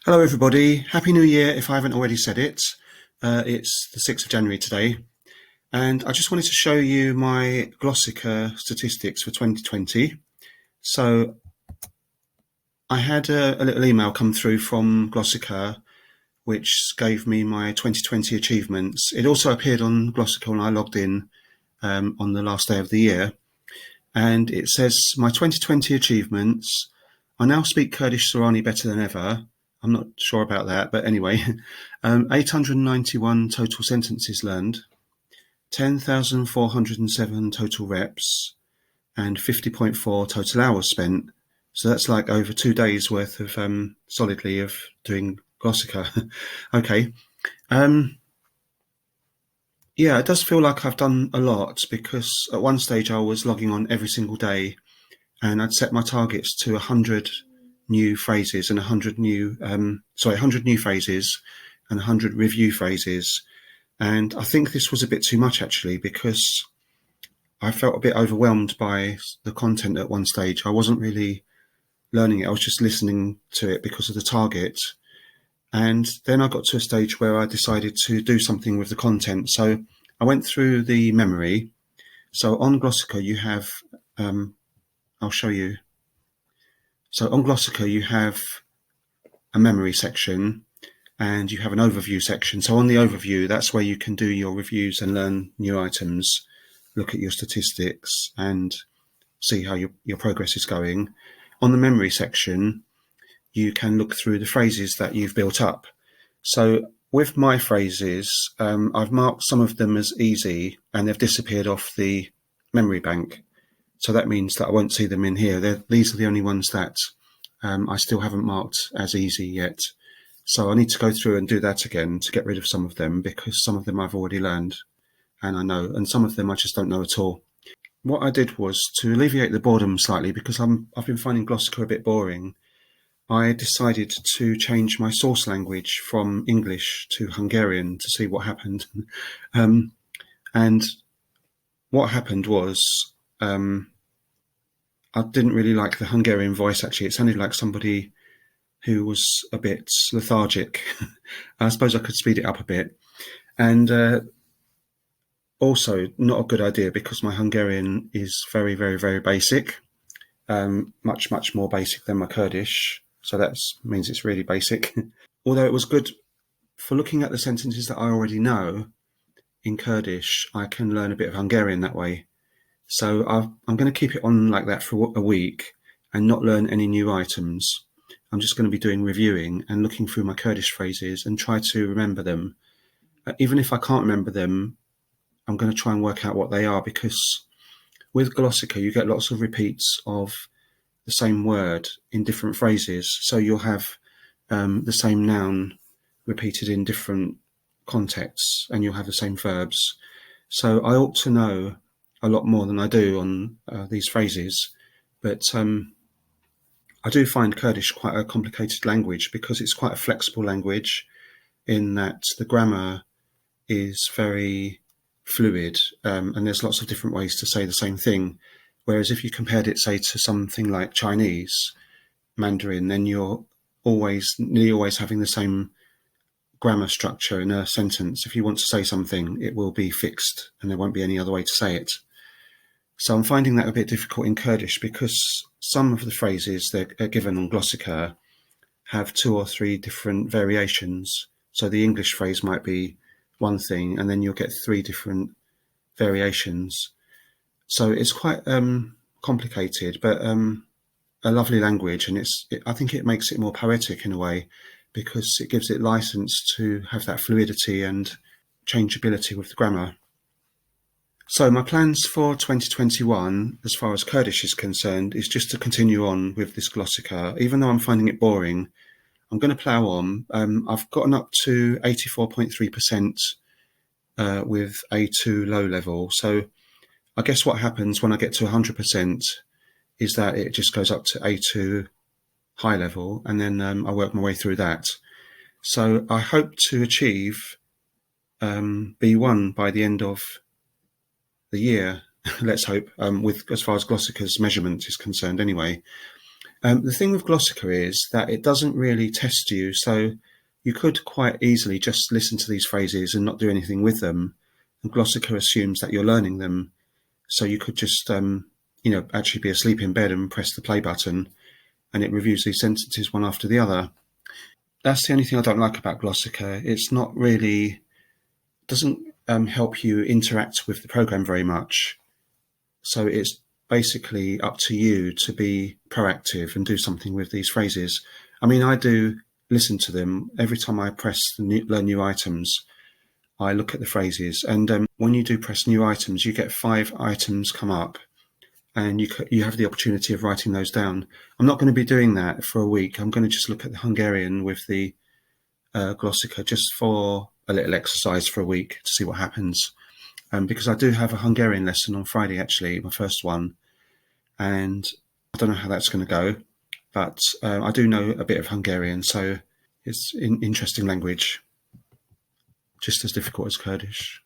Hello everybody, Happy New Year if I haven't already said it. It's the 6th of January today, and I just wanted to show you my Glossika statistics for 2020. So I had a little email come through from Glossika which gave me my 2020 achievements. It also appeared on Glossika when I logged in on the last day of the year, and it says my 2020 achievements. I now speak Kurdish Sorani better than ever. I'm not sure about that, but anyway, 891 total sentences learned, 10,407 total reps, and 50.4 total hours spent. So that's like over 2 days worth of solidly of doing Glossika. Okay. Yeah, it does feel like I've done a lot because at one stage I was logging on every single day, and I'd set my targets to 100 new phrases and 100 new phrases and 100 review phrases. And I think this was a bit too much actually, because I felt a bit overwhelmed by the content at one stage. I wasn't really learning it. I was just listening to it because of the target. And then I got to a stage where I decided to do something with the content. So I went through the memory. So on Glossika, you have, I'll show you. So on Glossika, you have a memory section and you have an overview section. So on the overview, that's where you can do your reviews and learn new items, look at your statistics and see how your progress is going. On the memory section, you can look through the phrases that you've built up. So with my phrases, I've marked some of them as easy and they've disappeared off the memory bank. So that means that I won't see them in here. These are the only ones that I still haven't marked as easy yet. So I need to go through and do that again to get rid of some of them, because some of them I've already learned and I know, and some of them I just don't know at all. What I did was to alleviate the boredom slightly, because I've been finding Glossika a bit boring. I decided to change my source language from English to Hungarian to see what happened. And what happened was I didn't really like the Hungarian voice actually. It sounded like somebody who was a bit lethargic. I suppose I could speed it up a bit. And also not a good idea, because my Hungarian is very, very, very basic. Much, much more basic than my Kurdish. So that means it's really basic. Although it was good for looking at the sentences that I already know in Kurdish, I can learn a bit of Hungarian that way. So I'm going to keep it on like that for a week and not learn any new items. I'm just going to be doing reviewing and looking through my Kurdish phrases and try to remember them. Even if I can't remember them, I'm going to try and work out what they are, because with Glossika, you get lots of repeats of the same word in different phrases. So you'll have the same noun repeated in different contexts, and you'll have the same verbs. So I ought to know a lot more than I do on these phrases. But I do find Kurdish quite a complicated language, because it's quite a flexible language in that the grammar is very fluid, and there's lots of different ways to say the same thing. Whereas if you compared it, say, to something like Chinese, Mandarin, then you're nearly always having the same grammar structure in a sentence. If you want to say something, it will be fixed and there won't be any other way to say it. So I'm finding that a bit difficult in Kurdish, because some of the phrases that are given on Glossika have 2 or 3 different variations. So the English phrase might be one thing, and then you'll get 3 different variations. So it's quite complicated, but a lovely language, and I think it makes it more poetic in a way, because it gives it license to have that fluidity and changeability with the grammar. So my plans for 2021, as far as Kurdish is concerned, is just to continue on with this Glossika. Even though I'm finding it boring, I'm going to plough on. I've gotten up to 84.3% with A2 low level. So I guess what happens when I get to 100% is that it just goes up to A2 high level, and then I work my way through that. So I hope to achieve B1 by the end of the year. Let's hope, with as far as Glossika's measurement is concerned anyway. The thing with Glossika is that it doesn't really test you, so you could quite easily just listen to these phrases and not do anything with them. And Glossika assumes that you're learning them, so you could just, actually be asleep in bed and press the play button, and it reviews these sentences one after the other. That's the only thing I don't like about Glossika. It's not really doesn't help you interact with the program very much. So it's basically up to you to be proactive and do something with these phrases. I mean, I do listen to them every time I press learn new items. I look at the phrases, and when you do press new items, you get 5 items come up, and you have the opportunity of writing those down. I'm not going to be doing that for a week. I'm going to just look at the Hungarian with the Glossika just for a little exercise for a week to see what happens. Because I do have a Hungarian lesson on Friday, actually, my first one, and I don't know how that's going to go, but I do know a bit of Hungarian, so it's an interesting language, just as difficult as Kurdish.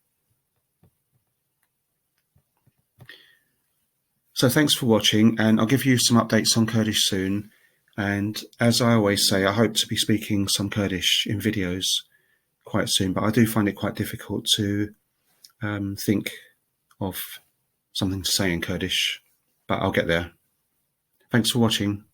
So thanks for watching, and I'll give you some updates on Kurdish soon. And as I always say, I hope to be speaking some Kurdish in videos quite soon, but I do find it quite difficult to think of something to say in Kurdish, but I'll get there. Thanks for watching.